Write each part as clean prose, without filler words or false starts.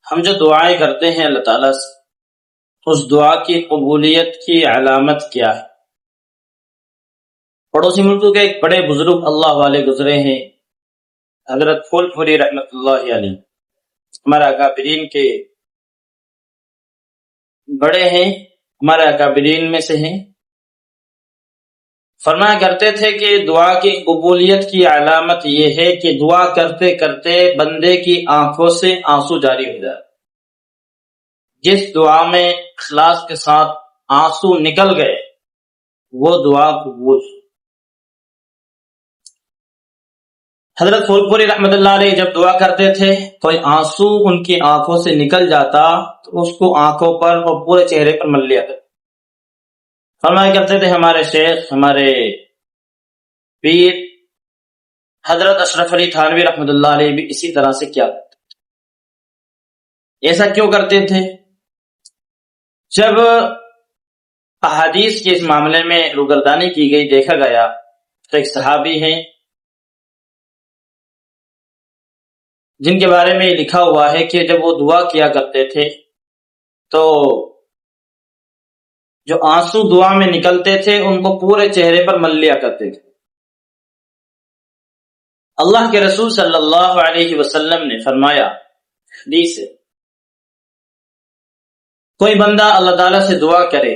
ہم جو دعائیں کرتے ہیں اللہ تعالیٰ سے، اس دعا کی قبولیت کی علامت کیا ہے؟ پڑوسی ملکوں کے ایک بڑے بزرگ اللہ والے گزرے ہیں، حضرت پھول پوری رحمۃ اللہ علیہ، ہمارے اکابرین کے بڑے ہیں، ہمارے اکابرین میں سے ہیں۔ فرمایا کرتے تھے کہ دعا کی قبولیت کی علامت یہ ہے کہ دعا کرتے کرتے بندے کی آنکھوں سے آنسو جاری ہو جائے۔ جس دعا میں اخلاص کے ساتھ آنسو نکل گئے وہ دعا قبول۔ حضرت پھول پوری رحمۃ اللہ علیہ جب دعا کرتے تھے کوئی آنسو ان کی آنکھوں سے نکل جاتا تو اس کو آنکھوں پر اور پورے چہرے پر مل لیا کرتے۔ فرمایا کرتے تھے ہمارے شیخ، ہمارے پیر حضرت اشرف علی تھانوی رحمۃ اللہ علیہ بھی اسی طرح سے کیا کرتے تھے۔ ایسا کیوں کرتے تھے؟ جب احادیث کے اس معاملے میں روگردانی کی گئی، دیکھا گیا تو ایک صحابی ہیں جن کے بارے میں یہ لکھا ہوا ہے کہ جب وہ دعا کیا کرتے تھے تو جو آنسو دعا میں نکلتے تھے ان کو پورے چہرے پر مل لیا کرتے تھے۔ اللہ کے رسول صلی اللہ علیہ وسلم نے فرمایا، حدیث ہے، کوئی بندہ اللہ تعالیٰ سے دعا کرے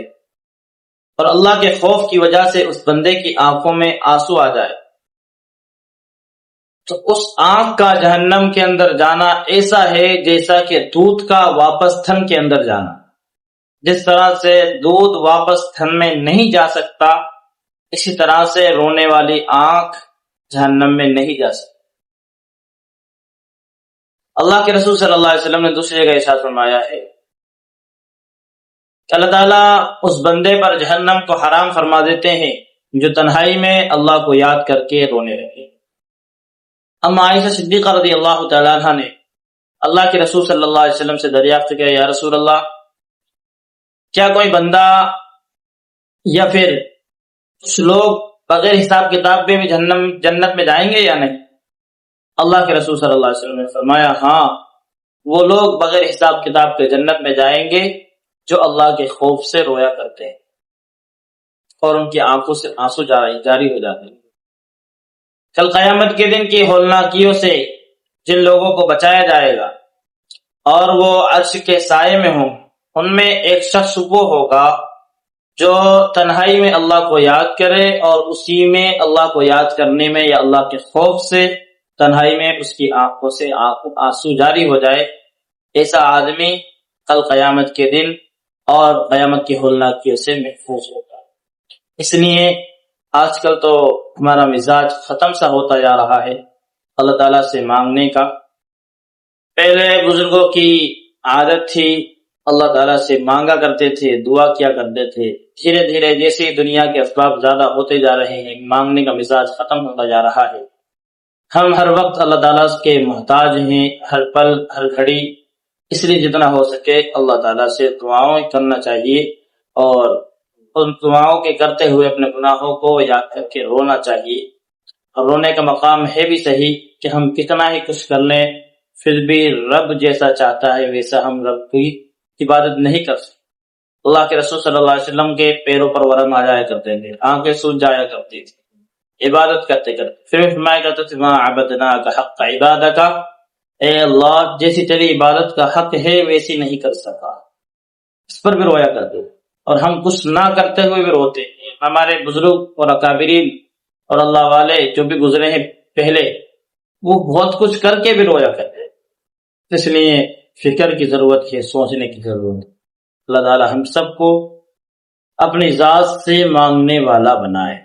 اور اللہ کے خوف کی وجہ سے اس بندے کی آنکھوں میں آنسو آ جائے تو اس آنکھ کا جہنم کے اندر جانا ایسا ہے جیسا کہ دودھ کا واپس تھن کے اندر جانا۔ جس طرح سے دودھ واپس تھن میں نہیں جا سکتا، اسی طرح سے رونے والی آنکھ جہنم میں نہیں جا سکتی۔ اللہ کے رسول صلی اللہ علیہ وسلم نے دوسری جگہ ارشاد فرمایا ہے کہ اللہ تعالیٰ اس بندے پر جہنم کو حرام فرما دیتے ہیں جو تنہائی میں اللہ کو یاد کر کے رونے لگے۔ اما عائشہ صدیقہ رضی اللہ تعالیٰ عنہ نے اللہ کے رسول صلی اللہ علیہ وسلم سے دریافت کیا، یا رسول اللہ، کیا کوئی بندہ یا پھر کچھ لوگ بغیر حساب کتاب پہ بھی جنت میں جائیں گے یا نہیں؟ اللہ کے رسول صلی اللہ علیہ وسلم نے فرمایا، ہاں، وہ لوگ بغیر حساب کتاب کے جنت میں جائیں گے جو اللہ کے خوف سے رویا کرتے ہیں اور ان کی آنکھوں سے آنسو جاری ہو جاتے ہیں۔ کل قیامت کے دن کی ہولناکیوں سے جن لوگوں کو بچایا جائے گا اور وہ عرش کے سائے میں ہوں، ان میں ایک شخص وہ ہوگا جو تنہائی میں اللہ کو یاد کرے اور اسی میں اللہ کو یاد کرنے میں یا اللہ کے خوف سے تنہائی میں اس کی آنکھوں سے آنسو جاری ہو جائے۔ ایسا آدمی کل قیامت کے دن اور قیامت کی ہولناکیوں سے محفوظ ہوگا۔ اس لیے آج کل تو ہمارا مزاج ختم سا ہوتا جا رہا ہے اللہ تعالیٰ سے مانگنے کا۔ پہلے بزرگوں کی عادت تھی، اللہ تعالیٰ سے مانگا کرتے تھے، دعا کیا کرتے تھے۔ دھیرے دھیرے جیسے دنیا کے اسباب زیادہ ہوتے جا رہے ہیں، مانگنے کا مزاج ختم ہوتا جا رہا ہے۔ ہم ہر وقت اللہ تعالیٰ کے محتاج ہیں، ہر پل ہر گھڑی، اس لیے جتنا ہو سکے اللہ تعالیٰ سے دعاؤں کرنا چاہیے اور ان دعاؤں کے کرتے ہوئے اپنے گناہوں کو یاد کر کے رونا چاہیے۔ اور رونے کا مقام ہے بھی صحیح کہ ہم کتنا ہی کچھ کر لیں پھر بھی رب جیسا چاہتا ہے ویسا ہم رب کی عبادت نہیں کر سکتے۔ اللہ کے رسول صلی اللہ علیہ وسلم کے پیروں پر ورم آ جایا کرتے تھے، آنکھیں سوج جایا کرتی تھی عبادت کرتے کرتے، پھر فرمایا کرتے تھے ما عبدناک حق عبادک، اے اللہ جیسی تیری عبادت کا حق ہے ویسی نہیں کر سکا۔ اس پر بھی رویا کرتے اور ہم کچھ نہ کرتے ہوئے بھی روتے ہیں۔ ہمارے بزرگ اور اکابرین اور اللہ والے جو بھی گزرے ہیں پہلے، وہ بہت کچھ کر کے بھی رویا کرتے۔ اس لیے فکر کی ضرورت ہے، سوچنے کی ضرورت ہے۔ اللہ تعالی ہم سب کو اپنی ذات سے مانگنے والا بنائے۔